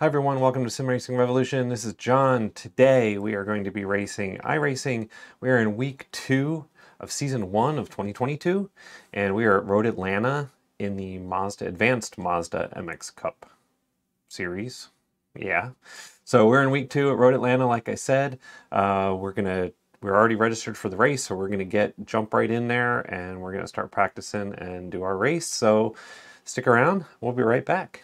Hi everyone, welcome to Sim Racing Revolution. This is John. Today we are going to be racing iRacing. We are in week 2 of season 1 of 2022, and we are at Road Atlanta in the Advanced Mazda MX Cup series. Yeah. So we're in week 2 at Road Atlanta, like I said. We're already registered for the race, so we're gonna jump right in there and we're gonna start practicing and do our race. So stick around, we'll be right back.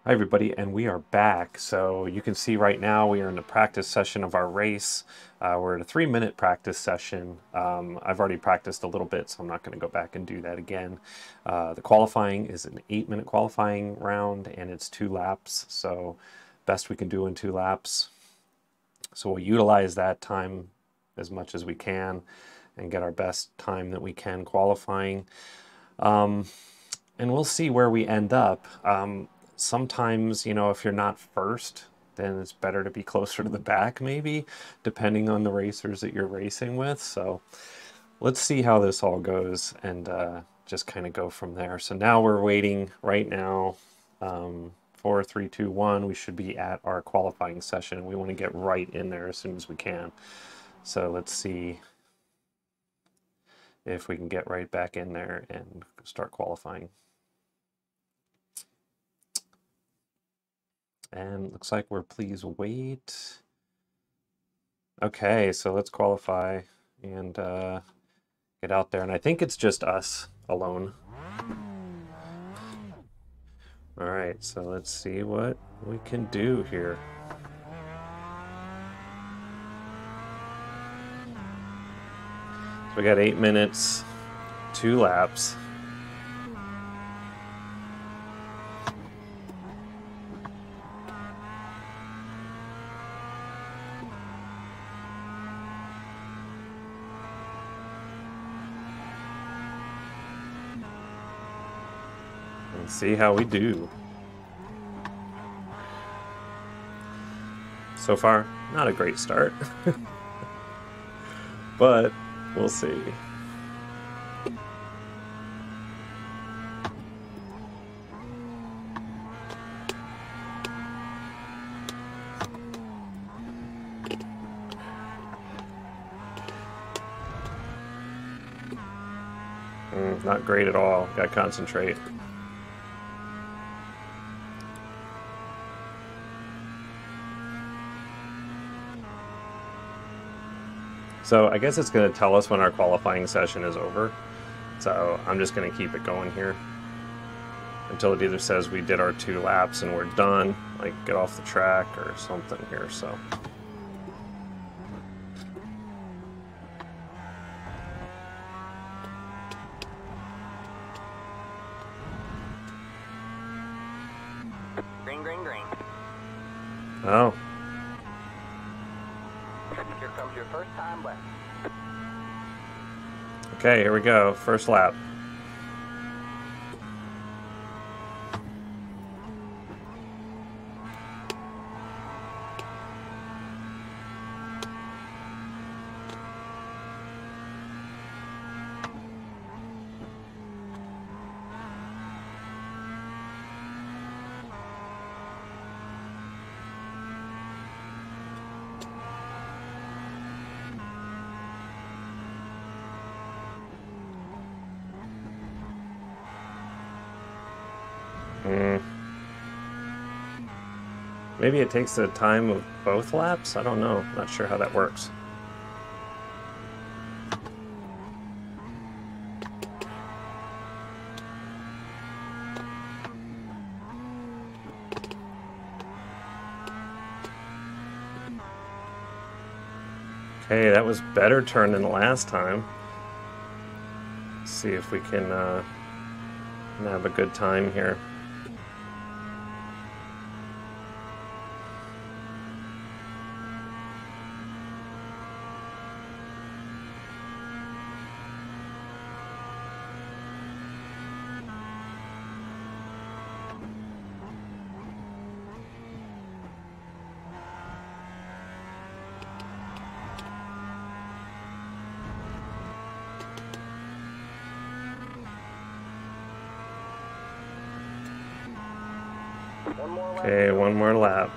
Hi everybody, and we are back. So you can see right now we are in the practice session of our race. We're at a 3-minute practice session. I've already practiced a little bit, so I'm not going to go back and do that again. The qualifying is an 8-minute qualifying round, and it's 2 laps. So best we can do in 2 laps. So we'll utilize that time as much as we can and get our best time that we can qualifying. And we'll see where we end up. Sometimes, you know, if you're not first, then it's better to be closer to the back, maybe, depending on the racers that you're racing with. So let's see how this all goes and just kind of go from there. So now we're waiting right now. 4, 3, 2, 1. We should be at our qualifying session. We want to get right in there as soon as we can. So let's see if we can get right back in there and start qualifying. And looks like we're please wait. Okay, so let's qualify and get out there. And I think it's just us alone. All right, so let's see what we can do here. So we got 8 minutes, 2 laps. And see how we do. So far, not a great start, but we'll see. Not great at all. Got to concentrate. So I guess it's going to tell us when our qualifying session is over. So I'm just going to keep it going here until it either says we did our 2 laps and we're done, like get off the track or something here. So. Green, green, green. Oh. Here comes your first time left. Okay, here we go. First lap. Maybe it takes the time of both laps? I don't know. Not sure how that works. Okay, that was better turn than the last time. Let's see if we can have a good time here. One more lap. Okay, one more lap.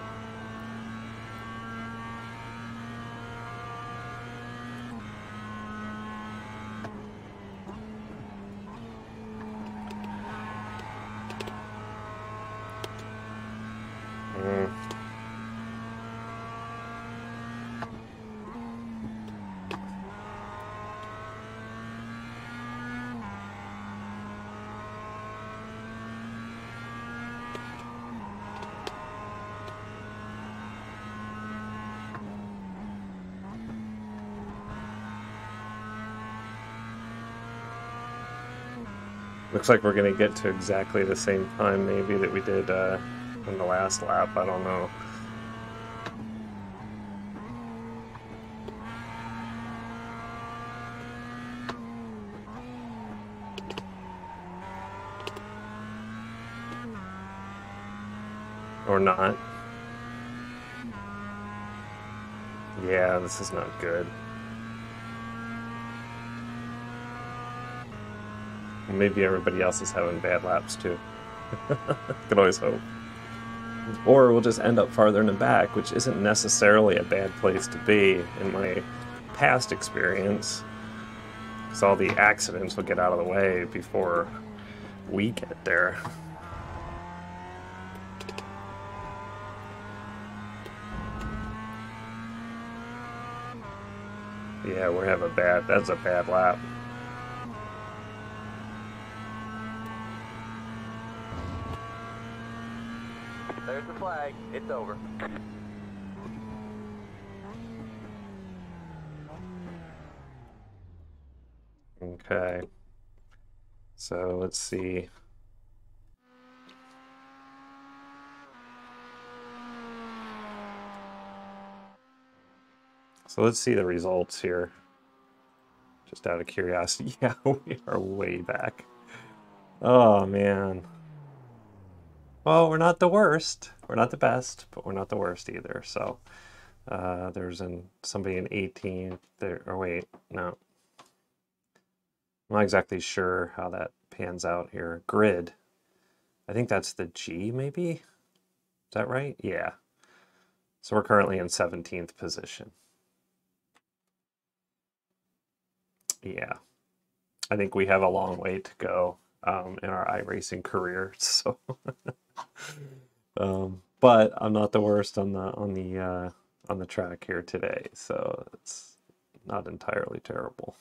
Looks like we're going to get to exactly the same time maybe that we did in the last lap. I don't know. Or not. Yeah, this is not good. Maybe everybody else is having bad laps too. Could always hope. Or we'll just end up farther in the back, which isn't necessarily a bad place to be in my past experience. Because all the accidents will get out of the way before we get there. Yeah, we have that's a bad lap. There's the flag. It's over. Okay. So let's see. So let's see the results here. Just out of curiosity. Yeah, we are way back. Oh, man. Well, we're not the worst. We're not the best, but we're not the worst either. So there's somebody in 18th there. Or wait, no. I'm not exactly sure how that pans out here. Grid. I think that's the G, maybe? Is that right? Yeah. So we're currently in 17th position. Yeah. I think we have a long way to go in our iRacing career. So, but I'm not the worst on the track here today, so it's not entirely terrible.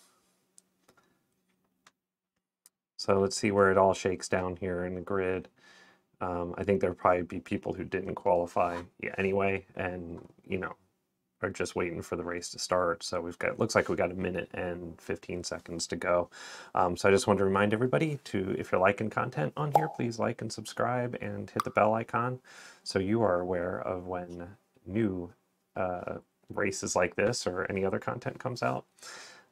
So let's see where it all shakes down here in the grid. I think there'll probably be people who didn't qualify anyway, and are just waiting for the race to start. So looks like we got 1minute and 15 seconds to go. So I just want to remind everybody to, if you're liking content on here, please like and subscribe and hit the bell icon so you are aware of when new races like this or any other content comes out.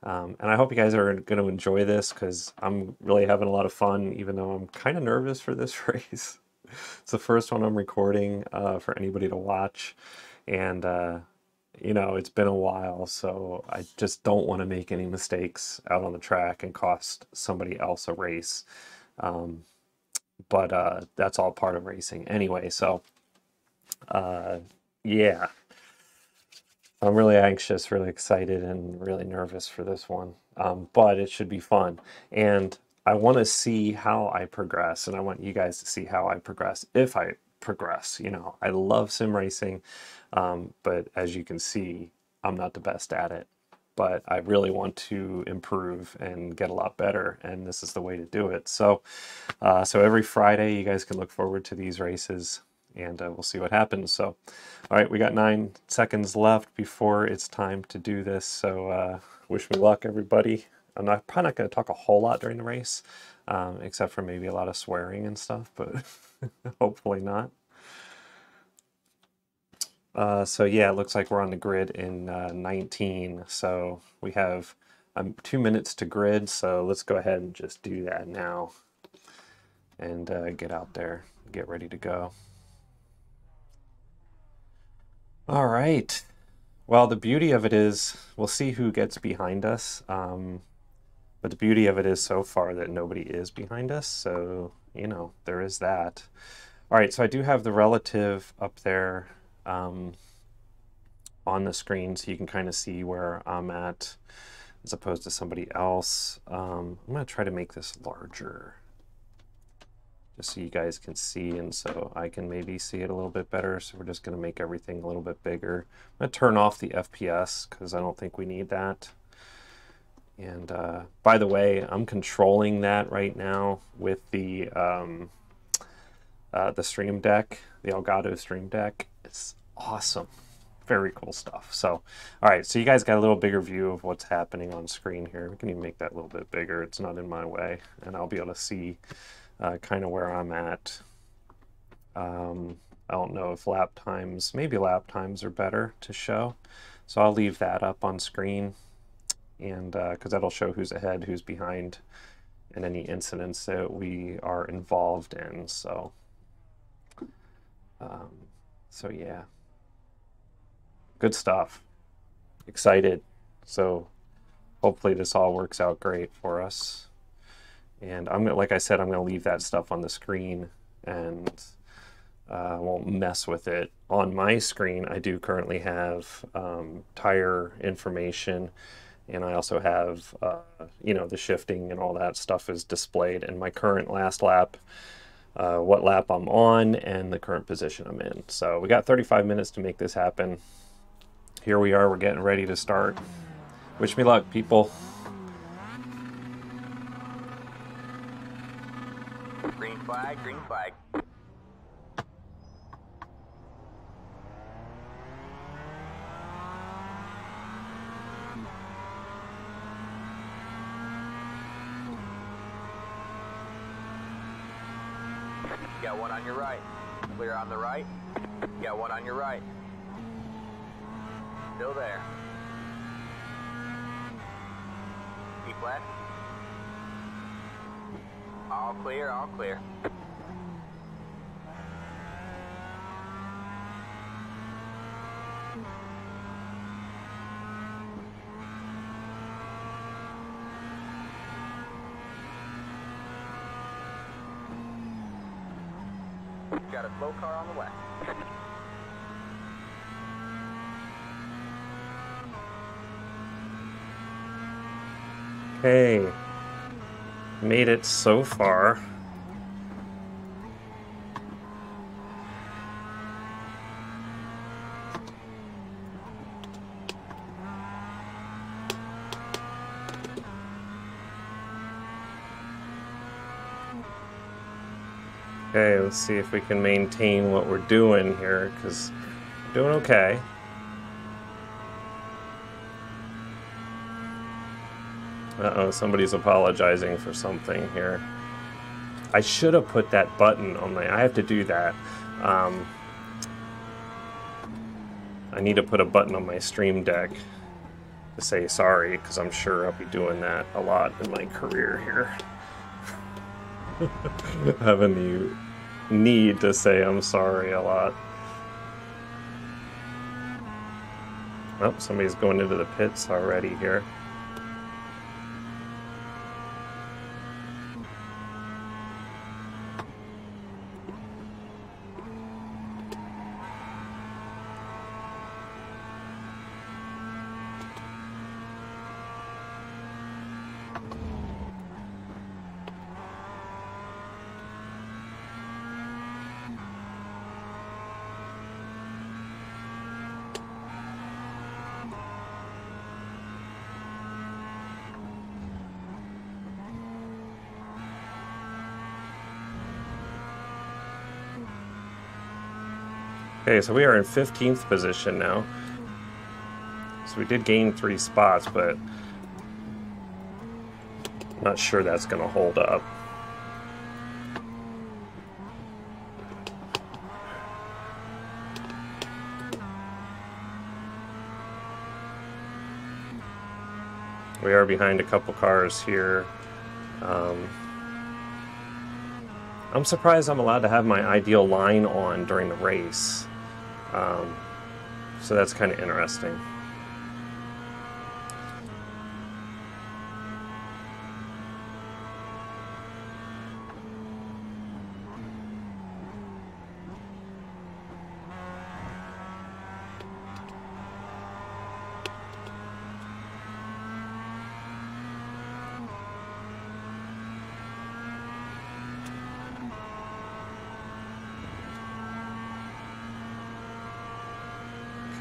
And I hope you guys are going to enjoy this because I'm really having a lot of fun, even though I'm kind of nervous for this race. It's the first one I'm recording for anybody to watch, and it's been a while, so I just don't want to make any mistakes out on the track and cost somebody else a race. But that's all part of racing anyway, so yeah. I'm really anxious, really excited, and really nervous for this one, but it should be fun. And I want to see how I progress, and I want you guys to see how I progress if I progress. I love sim racing, but as you can see, I'm not the best at it. But I really want to improve and get a lot better, and this is the way to do it. So, so every Friday, you guys can look forward to these races, and we'll see what happens. So, all right, we got 9 seconds left before it's time to do this. So, wish me luck, everybody. I'm probably not going to talk a whole lot during the race, except for maybe a lot of swearing and stuff, but hopefully not. So yeah, it looks like we're on the grid in 19. So we have 2 minutes to grid. So let's go ahead and just do that now and get out there, get ready to go. All right. Well, the beauty of it is we'll see who gets behind us. But the beauty of it is so far that nobody is behind us. So, there is that. All right, so I do have the relative up there on the screen, so you can kind of see where I'm at as opposed to somebody else. I'm going to try to make this larger just so you guys can see, and so I can maybe see it a little bit better. So we're just going to make everything a little bit bigger. I'm going to turn off the FPS because I don't think we need that. And by the way, I'm controlling that right now with the Stream Deck, the Elgato Stream Deck. It's awesome. Very cool stuff. So, all right, so you guys got a little bigger view of what's happening on screen here. We can even make that a little bit bigger. It's not in my way, and I'll be able to see kind of where I'm at. I don't know if lap times, maybe lap times are better to show. So I'll leave that up on screen, and because that'll show who's ahead, who's behind, and any incidents that we are involved in. So, so yeah, good stuff. Excited. So hopefully this all works out great for us. And I'm gonna, like I said, I'm going to leave that stuff on the screen and won't mess with it. On my screen, I do currently have tire information, and I also have, you know, the shifting and all that stuff is displayed, and my current last lap, what lap I'm on, and the current position I'm in. So we got 35 minutes to make this happen. Here we are, we're getting ready to start. Wish me luck, people. Green flag, green flag. Got one on your right. Clear on the right. Got one on your right. Still there. Keep left. All clear, all clear. Got a slow car on the way. Okay, made it so far. Okay, let's see if we can maintain what we're doing here, because we're doing okay. Uh-oh, somebody's apologizing for something here. I should have put that button on my... I have to do that. I need to put a button on my Stream Deck to say sorry, because I'm sure I'll be doing that a lot in my career here. Having the need to say I'm sorry a lot. Oh, somebody's going into the pits already here. Okay, so we are in 15th position now. So we did gain 3 spots, but I'm not sure that's going to hold up. We are behind a couple cars here. I'm surprised I'm allowed to have my ideal line on during the race. So that's kind of interesting.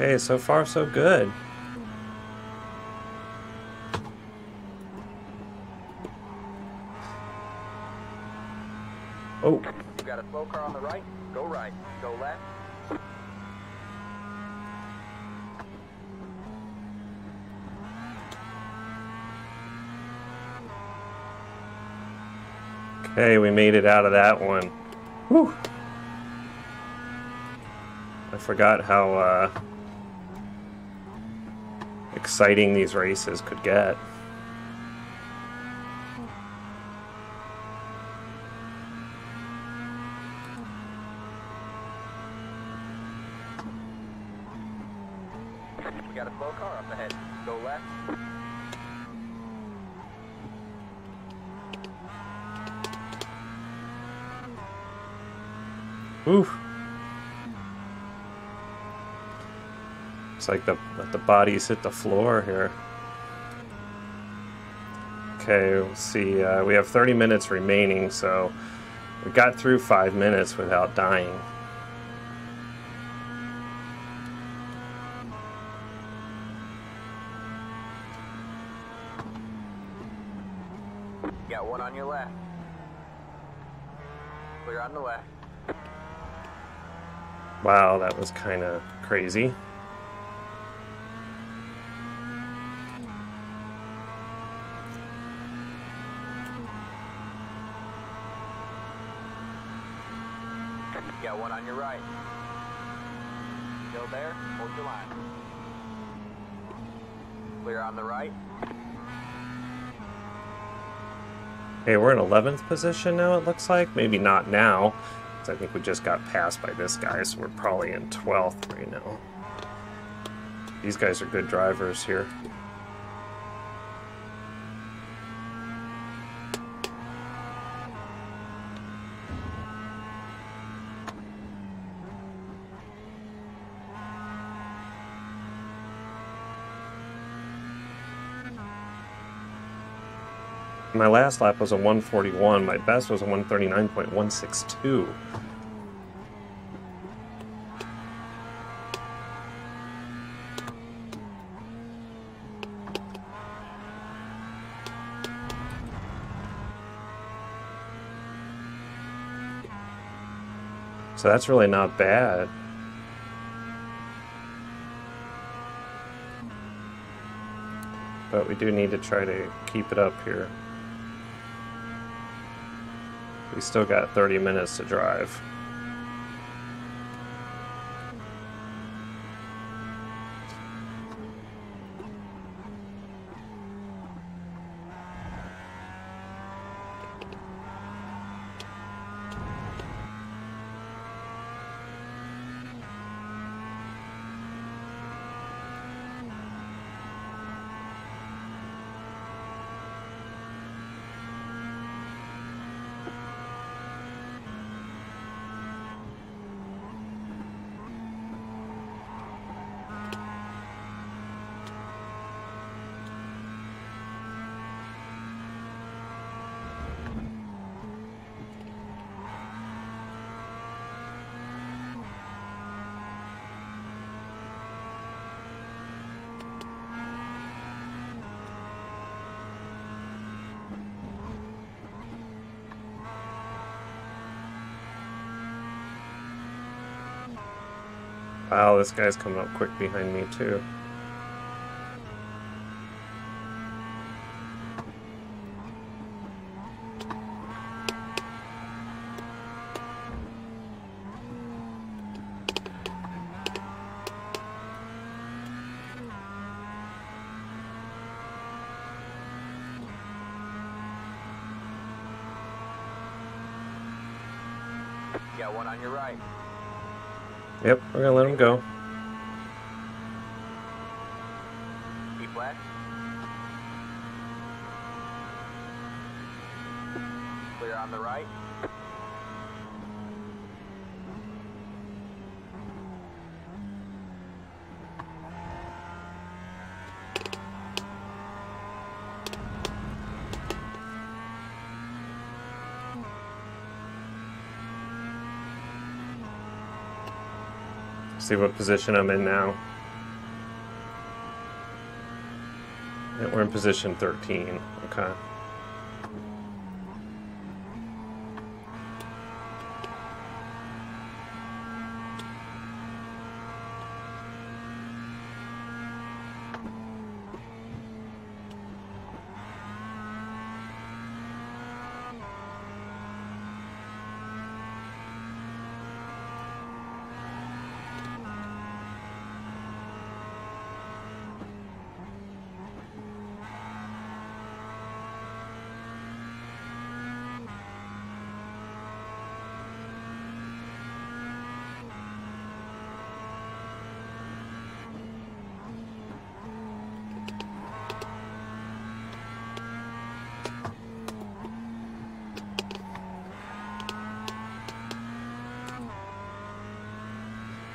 Okay, so far so good. Oh. You got a slow car on the right, go right. Go left. Okay, we made it out of that one. Whew. I forgot how exciting these races could get. We got a slow car up ahead. Go left. Oof. It's like the bodies hit the floor here. Okay, we'll see. We have 30 minutes remaining, so we got through 5 minutes without dying. You got one on your left. Clear on the left. Wow, that was kind of crazy. You got one on your right. Still there? Hold your line. Clear on the right. Hey, we're in 11th position now, it looks like. Maybe not now, because I think we just got passed by this guy, so we're probably in 12th right now. These guys are good drivers here. My last lap was a 141. My best was a 139.162. So that's really not bad. But we do need to try to keep it up here. We still got 30 minutes to drive. Wow, this guy's coming up quick behind me too. You got one on your right. Yep, we're gonna let him go. Keep left. Clear on the right. See what position I'm in now. And we're in position 13. Okay.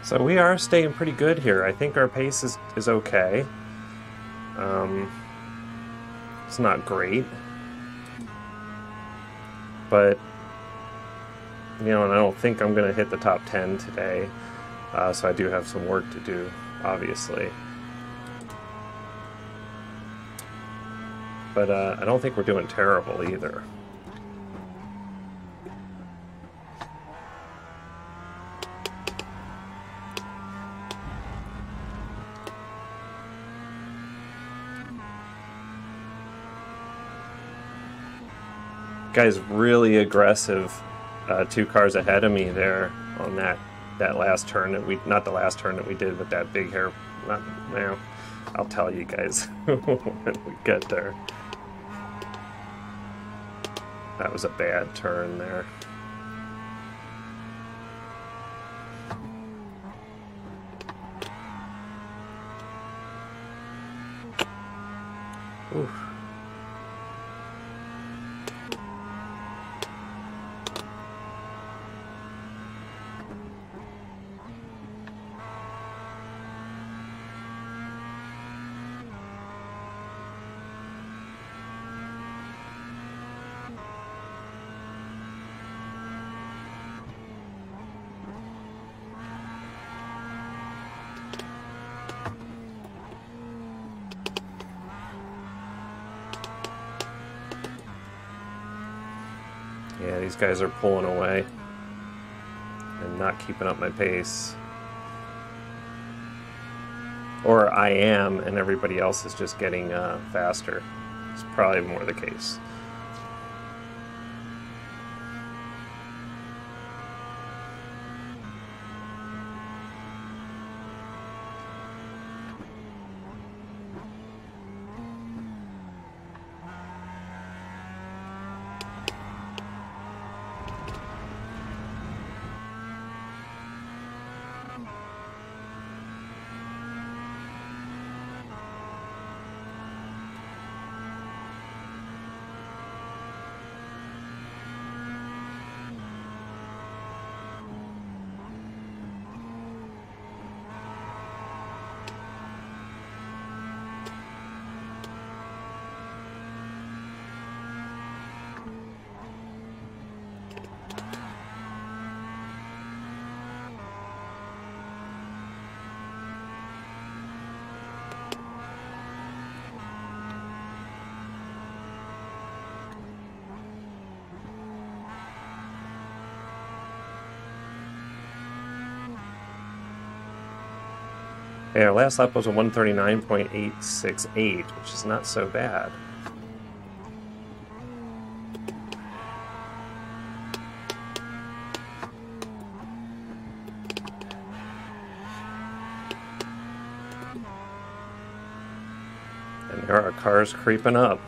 So we are staying pretty good here. I think our pace is okay. It's not great. But, you know, and I don't think I'm going to hit the top 10 today. So I do have some work to do, obviously. But I don't think we're doing terrible either. Guy's really aggressive, 2 cars ahead of me there on that last turn that we, not the last turn that we did, but that big hair. Well, I'll tell you guys when we get there. That was a bad turn there. Oof. Yeah, these guys are pulling away and not keeping up my pace. Or I am, and everybody else is just getting faster. It's probably more the case. Yeah, our last lap was a 139.868, which is not so bad. And there are cars creeping up.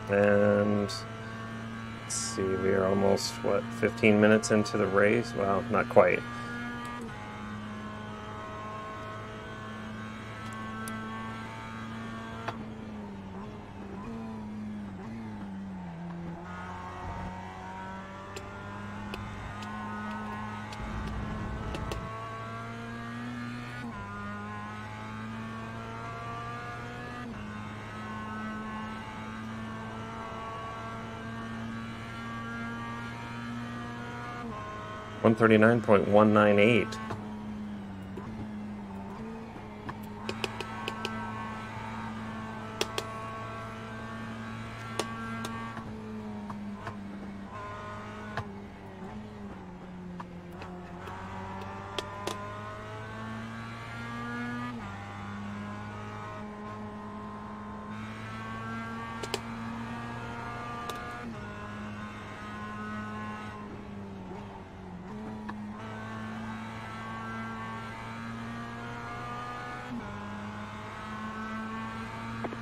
And let's see, we are almost, what, 15 minutes into the race? Well, not quite. 139.198.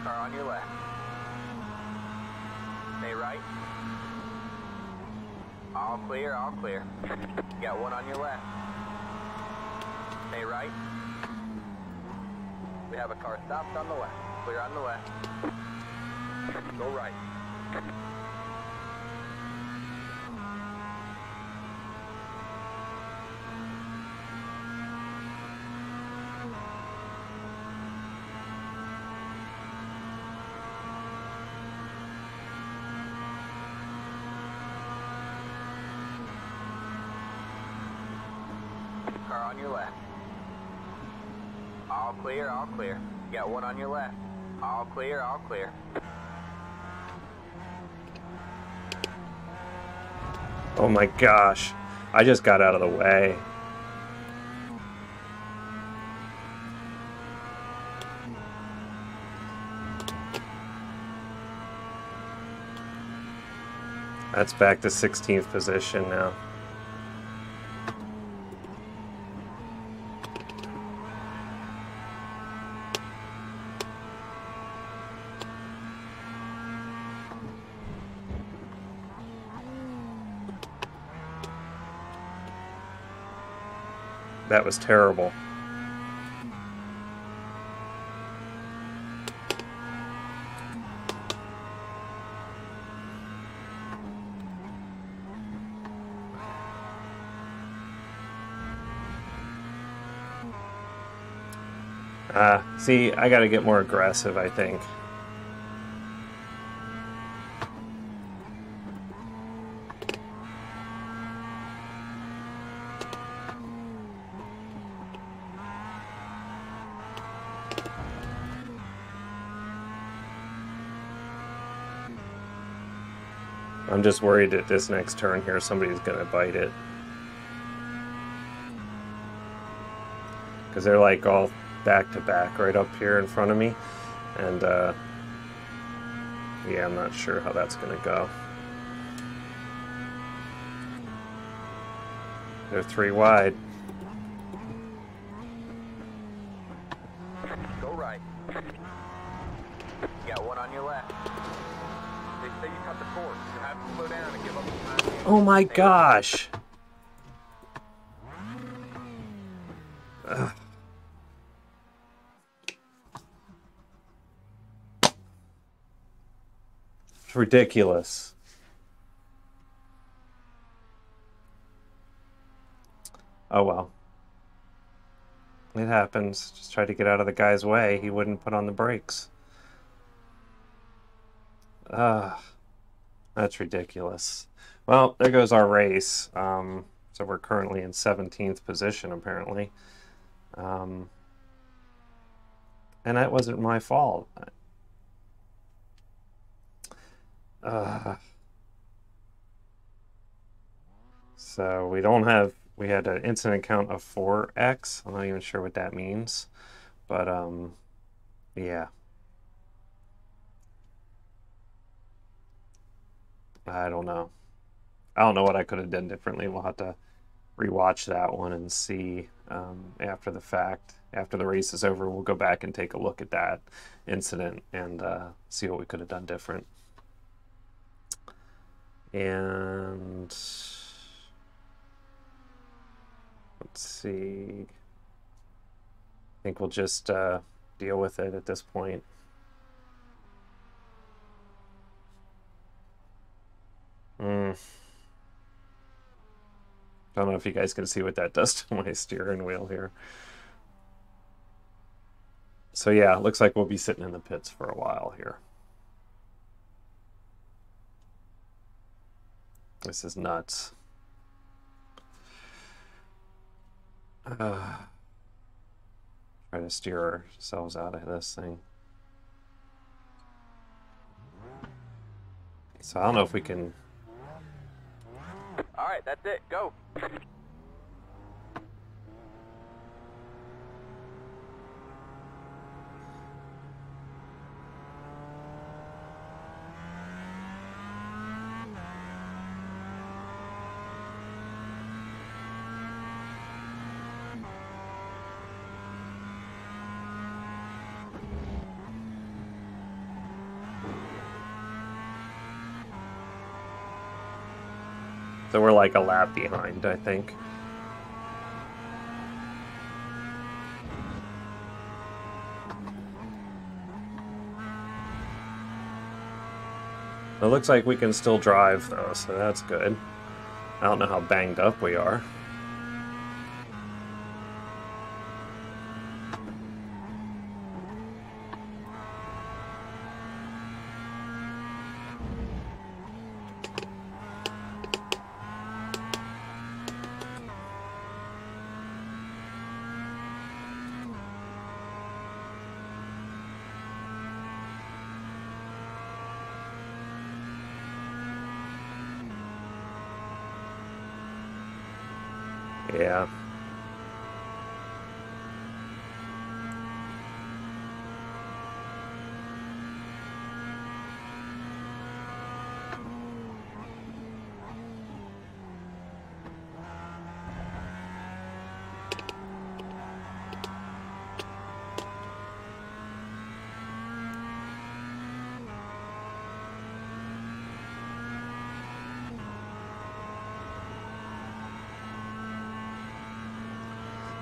Car on your left. Stay right. All clear, all clear. You got one on your left. Stay right. We have a car stopped on the left. Clear on the left. Go right. Car on your left. All clear, all clear. You got one on your left. All clear, all clear. Oh my gosh. I just got out of the way. That's back to 16th position now. That was terrible. See, I gotta get more aggressive, I think. I'm just worried at this next turn here, somebody's gonna bite it. Because they're like all back to back right up here in front of me. And yeah, I'm not sure how that's gonna go. They're 3 wide. Go right. You got one on your left. They say you cut the course. You have to slow down and give up the time. Oh my gosh! Ugh. It's ridiculous. Oh well. It happens. Just tried to get out of the guy's way. He wouldn't put on the brakes. That's ridiculous. Well, there goes our race. So we're currently in 17th position, apparently. And that wasn't my fault. So we had an incident count of 4x. I'm not even sure what that means. But, yeah. I don't know. I don't know what I could have done differently. We'll have to rewatch that one and see after the fact. After the race is over, we'll go back and take a look at that incident and see what we could have done different. And let's see. I think we'll just deal with it at this point. I don't know if you guys can see what that does to my steering wheel here. So yeah, looks like we'll be sitting in the pits for a while here. This is nuts. Try to steer ourselves out of this thing. So I don't know if we can... All right, that's it. Go. So we're like a lap behind, I think. It looks like we can still drive though, so that's good. I don't know how banged up we are. Yeah.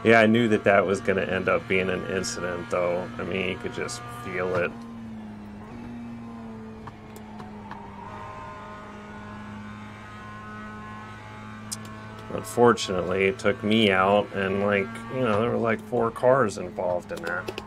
Yeah, I knew that that was going to end up being an incident, though. I mean, you could just feel it. Unfortunately, it took me out, and, like, you know, there were like 4 cars involved in that.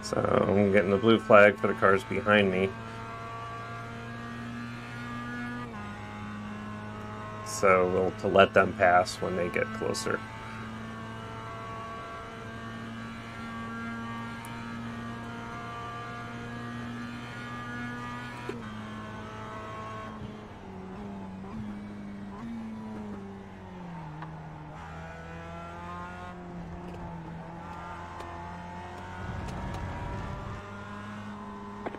So I'm getting the blue flag for the cars behind me. So we'll to let them pass when they get closer.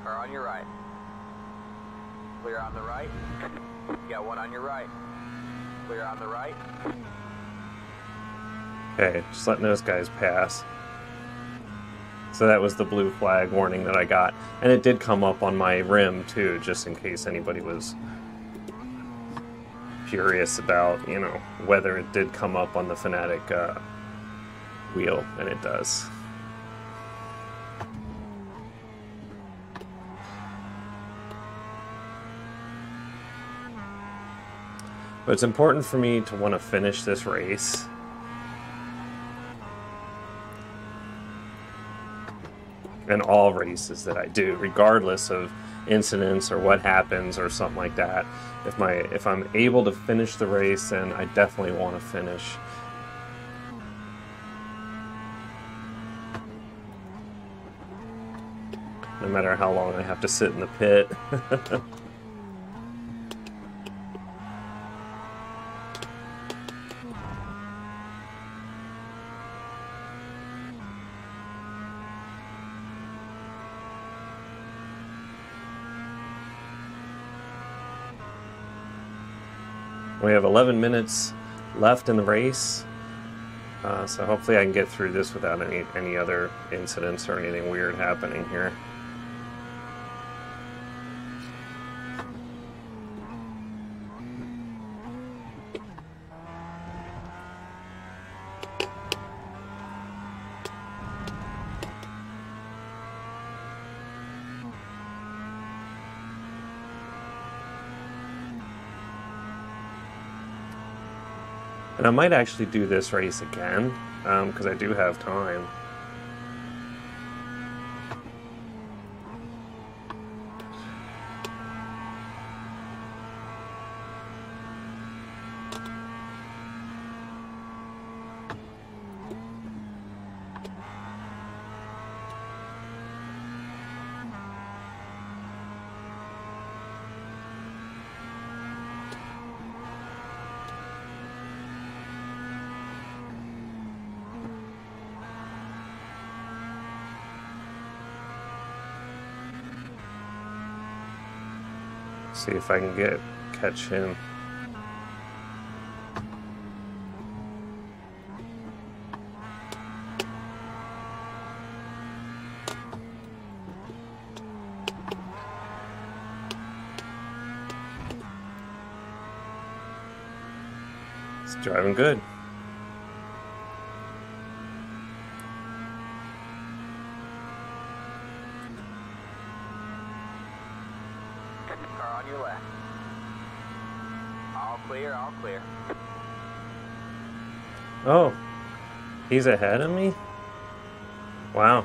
Car on your right. Clear on the right. You got one on your right. Clear on the right. Okay, just letting those guys pass. So that was the blue flag warning that I got. And it did come up on my rim, too, just in case anybody was curious about, you know, whether it did come up on the Fanatic wheel, and it does. But it's important for me to want to finish this race. In all races that I do, regardless of incidents or what happens or something like that. If I'm able to finish the race, then I definitely want to finish. No matter how long I have to sit in the pit. We have 11 minutes left in the race. So hopefully I can get through this without any other incidents or anything weird happening here. And I might actually do this race again, because I do have time. See if I can catch him. It's driving good. Car on your left. All clear, all clear. Oh, he's ahead of me? Wow.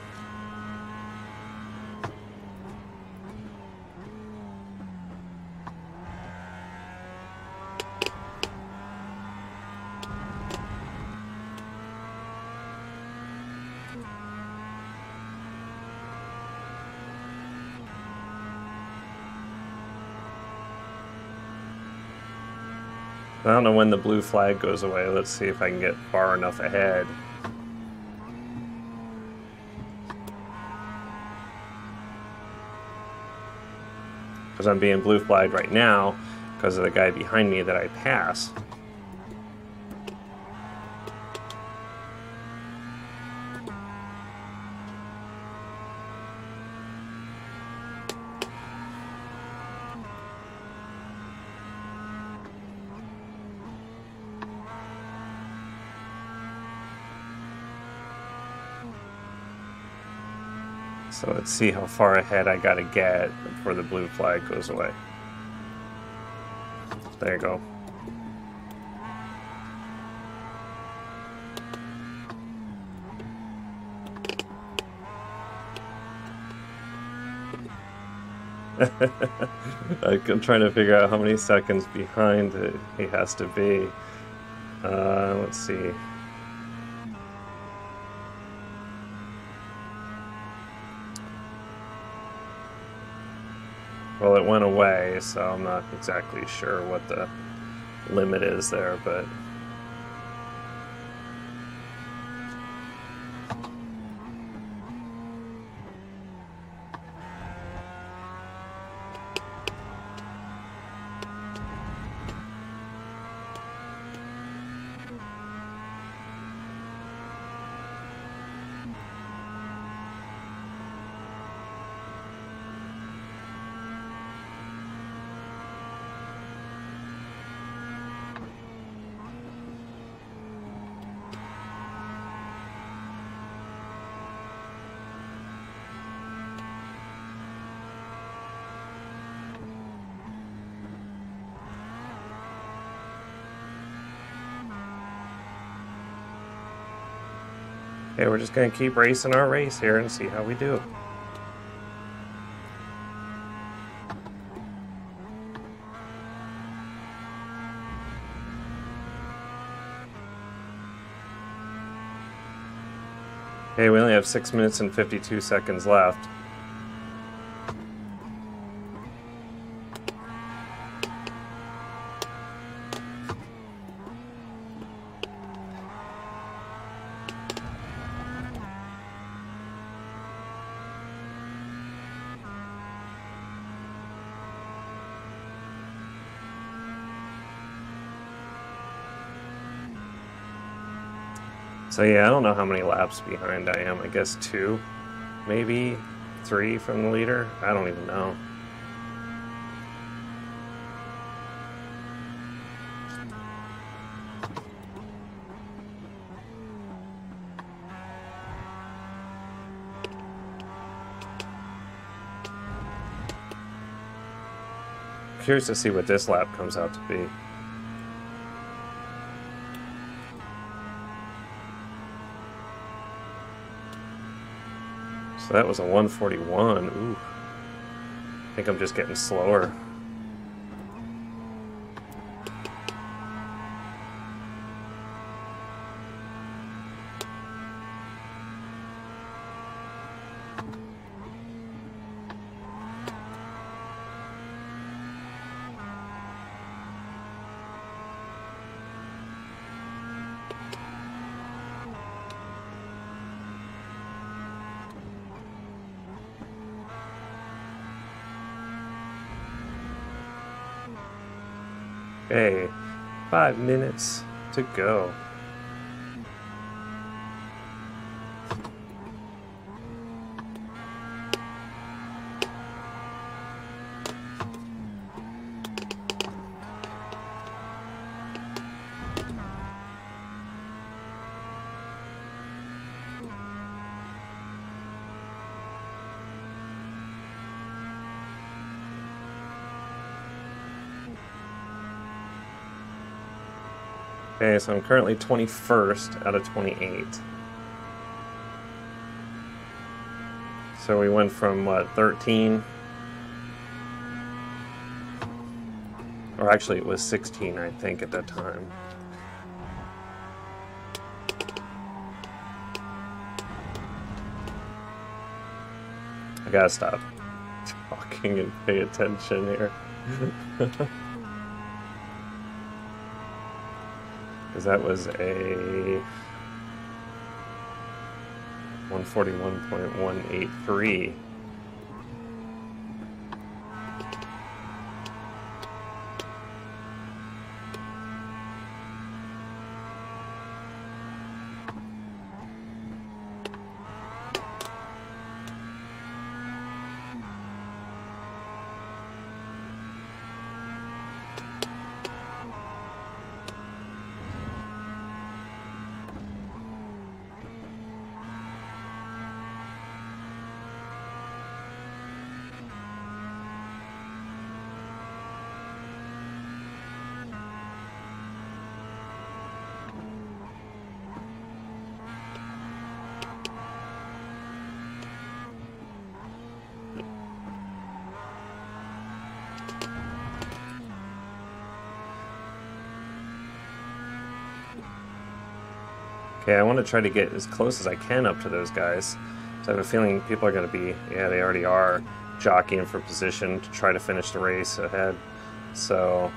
I don't know when the blue flag goes away. Let's see if I can get far enough ahead. Because I'm being blue flagged right now because of the guy behind me that I pass. So let's see how far ahead I gotta get before the blue flag goes away. There you go. I'm trying to figure out how many seconds behind he has to be. Let's see. Well, it went away, so I'm not exactly sure what the limit is there, but... Okay, we're just going to keep racing our race here and see how we do. Okay, we only have 6 minutes and 52 seconds left. So yeah, I don't know how many laps behind I am. I guess 2, maybe 3 from the leader. I don't even know. Curious to see what this lap comes out to be. So that was a 141. Ooh. I think I'm just getting slower. Okay, 5 minutes to go. Okay, so I'm currently 21st out of 28. So we went from, what, 13? Or actually it was 16, I think, at that time. I gotta stop talking and pay attention here. Because that was a 141.183. Okay, I want to try to get as close as I can up to those guys. So I have a feeling people are going to be, yeah, they already are, jockeying for position to try to finish the race ahead. So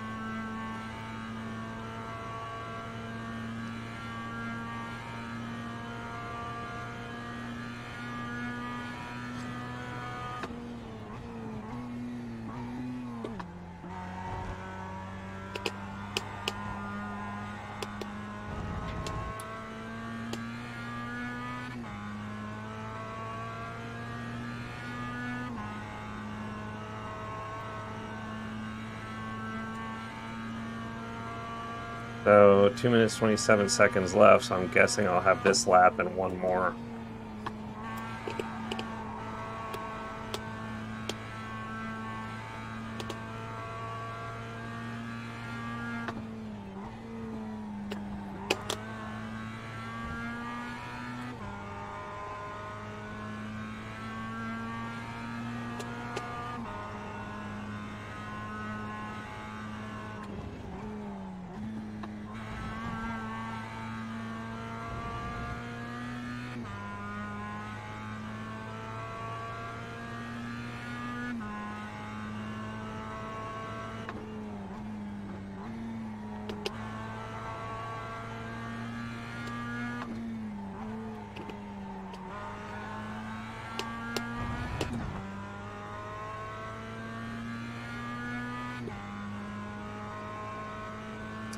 So 2 minutes 27 seconds left, so I'm guessing I'll have this lap and one more.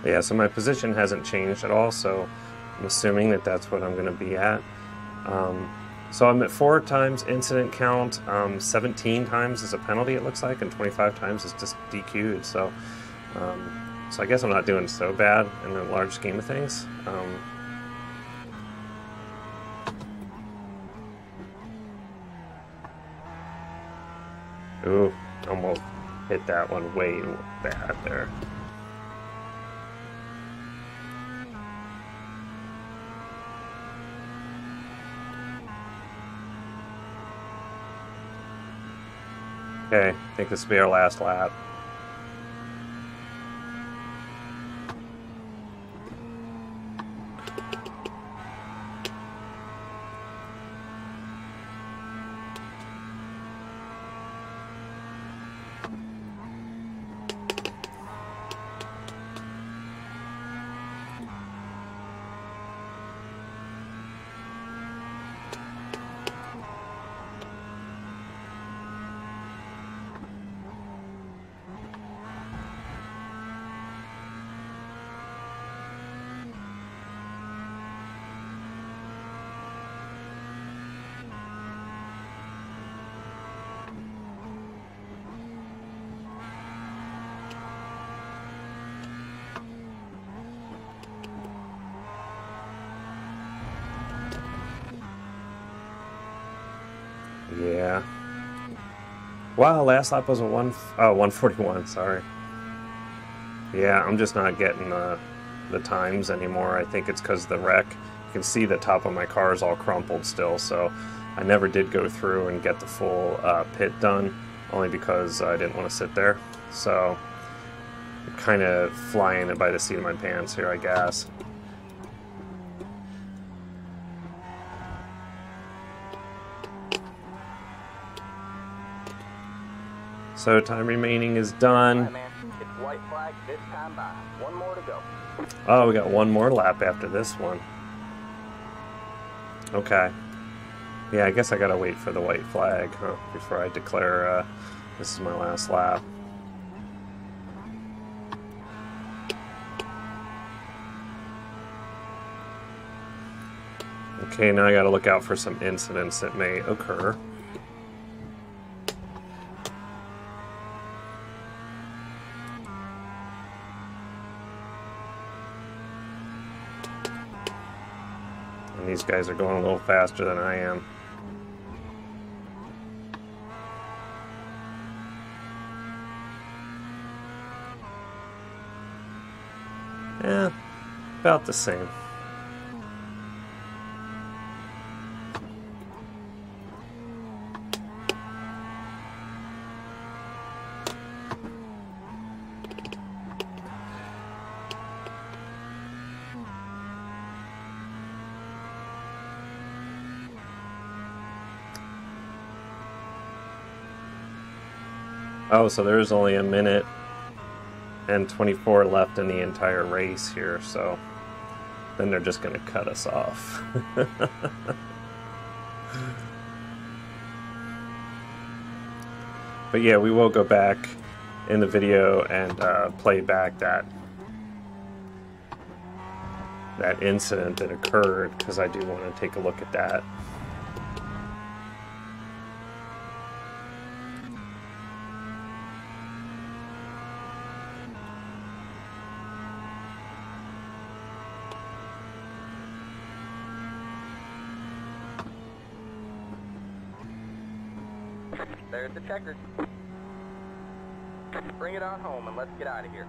Yeah, so my position hasn't changed at all, so I'm assuming that that's what I'm going to be at. So I'm at 4 times incident count, 17 times is a penalty it looks like, and 25 times is just DQ'd. So I guess I'm not doing so bad in the large scheme of things. Ooh, almost hit that one way bad there. Okay, I think this will be our last lap. Yeah. Wow, last lap was a 141, sorry. Yeah, I'm just not getting the times anymore. I think it's because of the wreck. You can see the top of my car is all crumpled still, so I never did go through and get the full pit done, only because I didn't want to sit there. So I'm kind of flying it by the seat of my pants here, I guess. So time remaining is done. Right, man. It's white flag this time by. One more to go. Oh, we got one more lap after this one. Okay. Yeah, I guess I gotta wait for the white flag, huh, before I declare this is my last lap. Okay, now I gotta look out for some incidents that may occur. And these guys are going a little faster than I am. Yeah, about the same. Oh, so there's only a minute and 24 left in the entire race here, so then they're just going to cut us off. But yeah, we will go back in the video and play back that incident that occurred, because I do want to take a look at that. There's the checkers. Bring it on home and let's get out of here.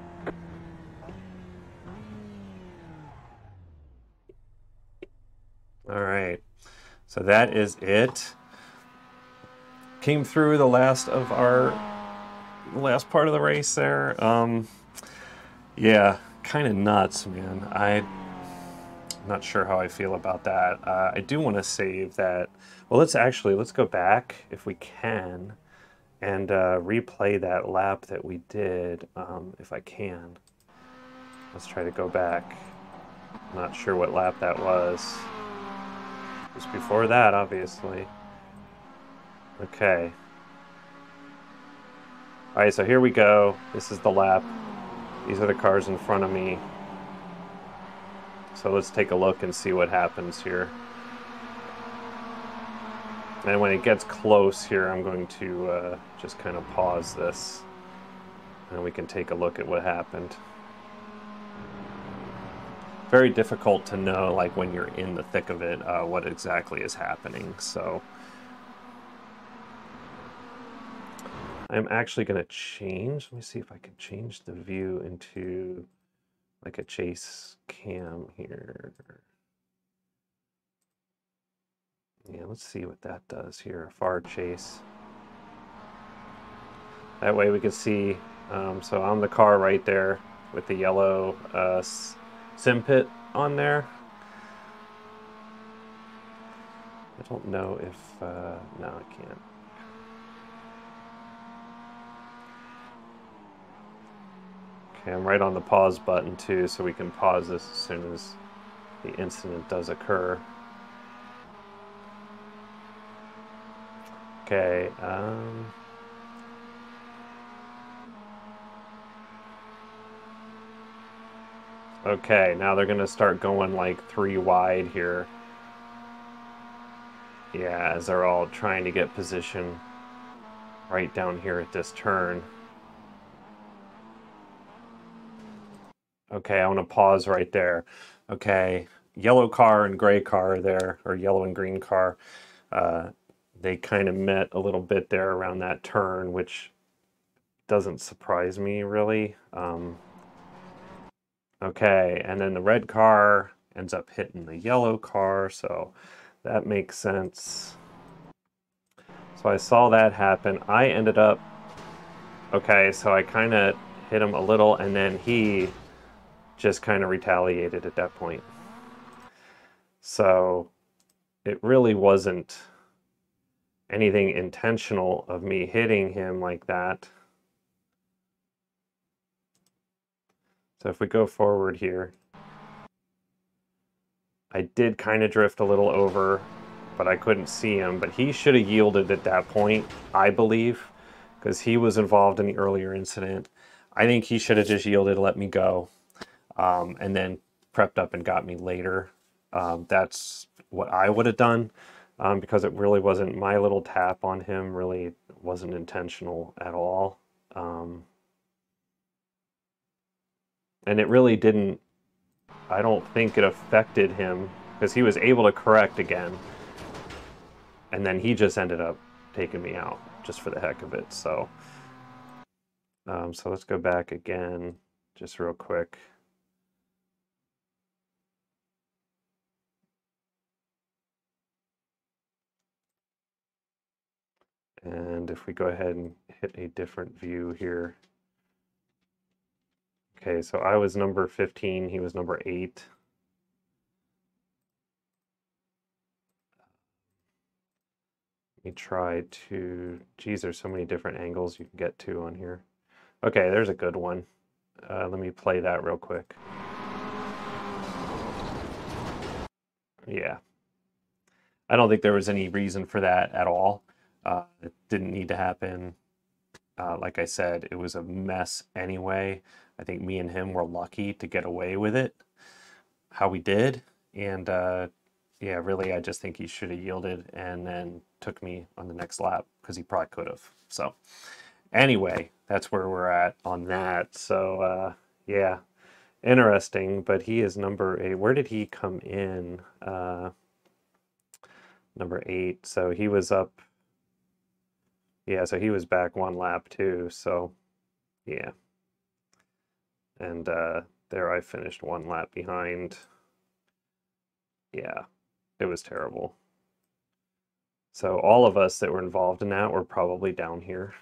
All right, so that is it. Came through the last part of the race there. Yeah, kind of nuts, man. I'm not sure how I feel about that. I do want to save that. Well, let's go back if we can and replay that lap that we did, if I can. Let's try to go back. I'm not sure what lap that was. Just before that, obviously. Okay. All right, so here we go. This is the lap. These are the cars in front of me. So let's take a look and see what happens here. And when it gets close here, I'm going to just kind of pause this, and we can take a look at what happened. Very difficult to know, like when you're in the thick of it, what exactly is happening. So I'm actually going to change. Let me see if I can change the view into like a chase cam here. Yeah, let's see what that does here. A far chase. That way we can see. So I'm the car right there with the yellow sim pit on there. I don't know if no, I can't. Okay, I'm right on the pause button too, so we can pause this as soon as the incident does occur. Okay, okay, now they're gonna start going like 3 wide here. Yeah, as they're all trying to get position right down here at this turn. Okay, I want to pause right there. Okay, yellow car and gray car there, or yellow and green car, they kind of met a little bit there around that turn, which doesn't surprise me really. Okay, and then the red car ends up hitting the yellow car, so that makes sense. So I saw that happen. I ended up, okay, so I kind of hit him a little, and then he just kind of retaliated at that point. So it really wasn't anything intentional of me hitting him like that. So if we go forward here, I did kind of drift a little over, but I couldn't see him. But he should have yielded at that point, I believe, because he was involved in the earlier incident. I think he should have just yielded, let me go, and then prepped up and got me later. That's what I would have done, because it really wasn't, my little tap on him really wasn't intentional at all. And it really didn't, I don't think it affected him, because he was able to correct again. And then he just ended up taking me out just for the heck of it. So, so let's go back again, just real quick. And if we go ahead and hit a different view here. Okay, so I was number 15, he was number 8. Let me try to, geez, there's so many different angles you can get to on here. Okay, there's a good one. Let me play that real quick. Yeah. I don't think there was any reason for that at all. It didn't need to happen. Like I said, it was a mess anyway. I think me and him were lucky to get away with it, how we did. And yeah, really, I just think he should have yielded and then took me on the next lap, because he probably could have. So anyway, that's where we're at on that. So yeah, interesting. But he is number 8. Where did he come in? Number 8. So he was up. Yeah, so he was back 1 lap too. So yeah. And there I finished 1 lap behind. Yeah, it was terrible. So all of us that were involved in that were probably down here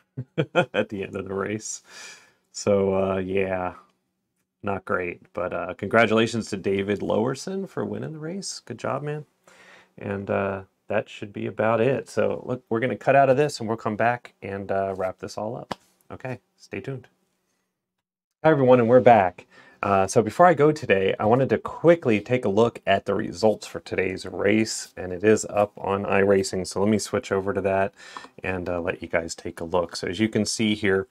at the end of the race. So yeah, not great. But congratulations to David Lowerson for winning the race. Good job, man. And that should be about it. So look, we're going to cut out of this and we'll come back and wrap this all up. Okay, stay tuned. Hi everyone, and we're back. So before I go today, I wanted to quickly take a look at the results for today's race, and it is up on iRacing. So let me switch over to that and let you guys take a look. So as you can see here,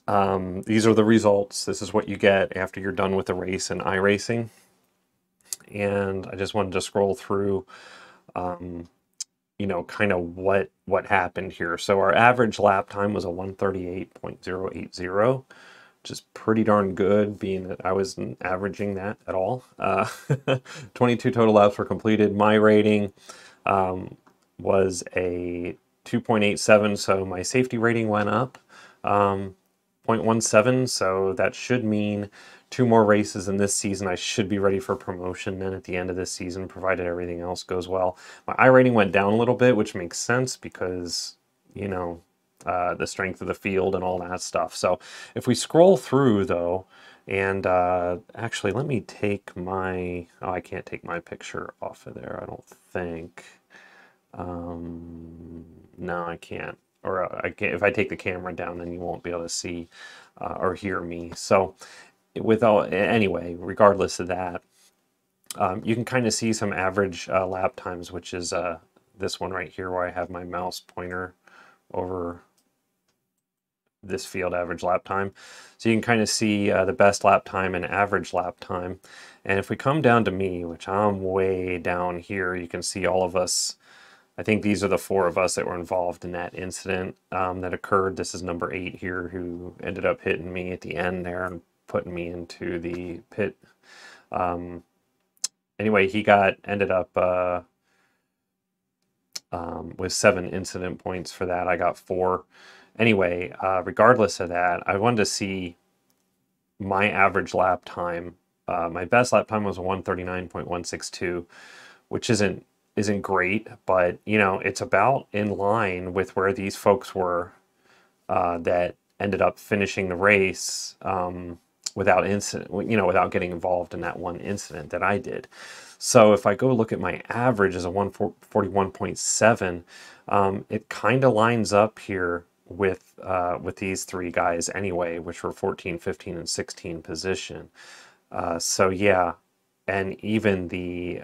these are the results. This is what you get after you're done with the race in iRacing. and I just wanted to scroll through, you know, kind of what happened here. So our average lap time was a 138.080, which is pretty darn good, being that I wasn't averaging that at all. 22 total laps were completed. My rating was a 2.87, so my safety rating went up 0.17, so that should mean 2 more races in this season. I should be ready for promotion then at the end of this season, provided everything else goes well. My I rating went down a little bit, which makes sense because, you know, the strength of the field and all that stuff. So if we scroll through though, and actually let me take my, oh, I can't take my picture off of there, I don't think. No, I can't. Or I can't, if I take the camera down, then you won't be able to see or hear me. So anyway, regardless of that, you can kind of see some average lap times, which is this one right here where I have my mouse pointer over this field average lap time. So you can kind of see the best lap time and average lap time. And if we come down to me, which I'm way down here, you can see all of us. I think these are the 4 of us that were involved in that incident that occurred. This is number 8 here, who ended up hitting me at the end there and putting me into the pit. Anyway, he ended up with 7 incident points for that. I got 4. Anyway, regardless of that, I wanted to see my average lap time. My best lap time was 139.162, which isn't great, but you know, it's about in line with where these folks were that ended up finishing the race without incident, you know, without getting involved in that one incident that I did. So if I go look at my average as a 141.7, it kind of lines up here with these 3 guys anyway, which were 14, 15, and 16 position. So yeah, and even the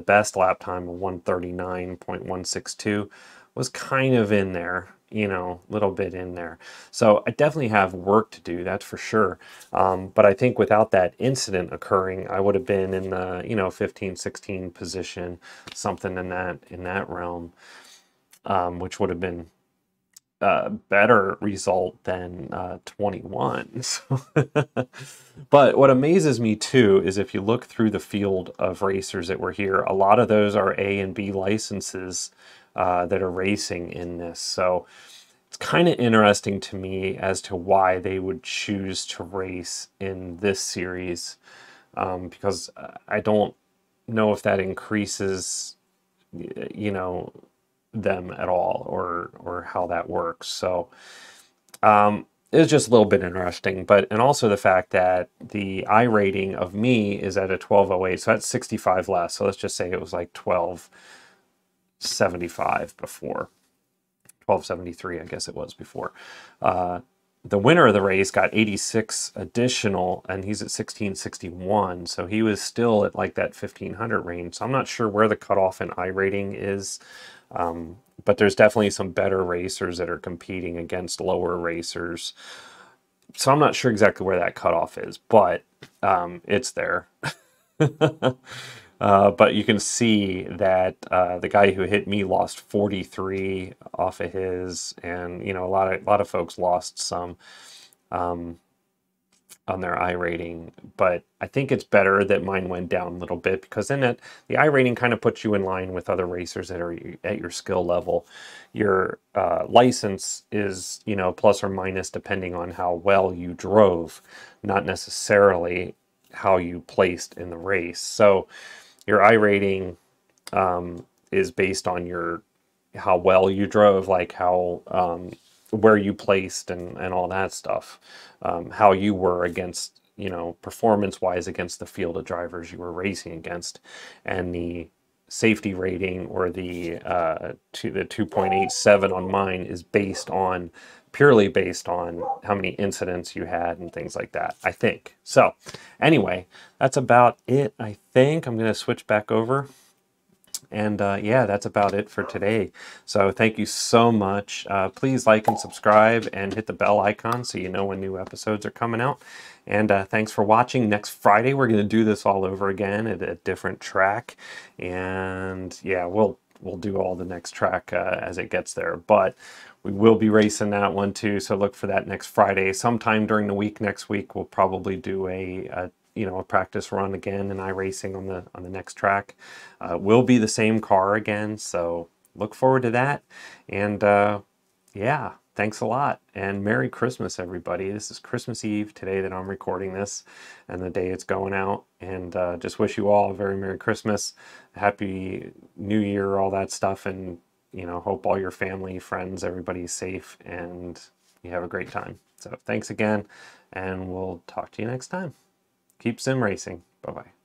best lap time of 139.162 was kind of in there, you know, a little bit in there. So I definitely have work to do, that's for sure. But I think without that incident occurring, I would have been in the, you know, 15, 16 position, something in that realm, which would have been better result than 21. But what amazes me too is if you look through the field of racers that were here, a lot of those are A and B licenses that are racing in this. So it's kind of interesting to me as to why they would choose to race in this series, because I don't know if that increases, you know, them at all, or how that works. So it's just a little bit interesting. And also the fact that the I rating of me is at a 1208, so that's 65 less. So let's just say it was like 1275 before, 1273 I guess it was before. The winner of the race got 86 additional, and he's at 1661, so he was still at like that 1500 range. So I'm not sure where the cutoff in I rating is, but there's definitely some better racers that are competing against lower racers. So I'm not sure exactly where that cutoff is, but it's there. But you can see that the guy who hit me lost 43 off of his, and you know, a lot of folks lost some on their I rating. But I think it's better that mine went down a little bit, because then the I rating kind of puts you in line with other racers that are at your skill level. Your license is, you know, plus or minus depending on how well you drove, not necessarily how you placed in the race. So your I rating is based on how well you drove, like how where you placed and all that stuff, how you were against, you know, performance-wise against the field of drivers you were racing against. And the safety rating, or the 2.87 on mine, is purely based on how many incidents you had and things like that, I think. So anyway, that's about it, I think. I'm going to switch back over And yeah, that's about it for today. So thank you so much. Please like and subscribe and hit the bell icon so you know when new episodes are coming out. And thanks for watching. Next Friday, we're going to do this all over again at a different track. And yeah, we'll do all the next track as it gets there. But we will be racing that one too, so look for that next Friday. Sometime during the week next week, we'll probably do a practice run again in iRacing on the next track. Will be the same car again, so look forward to that. And yeah, thanks a lot, and Merry Christmas, everybody. This is Christmas Eve today that I'm recording this, and the day it's going out. And just wish you all a very Merry Christmas, Happy New Year, all that stuff, and hope all your family, friends, everybody's safe and you have a great time. So thanks again, and we'll talk to you next time. Keep sim racing. Bye-bye.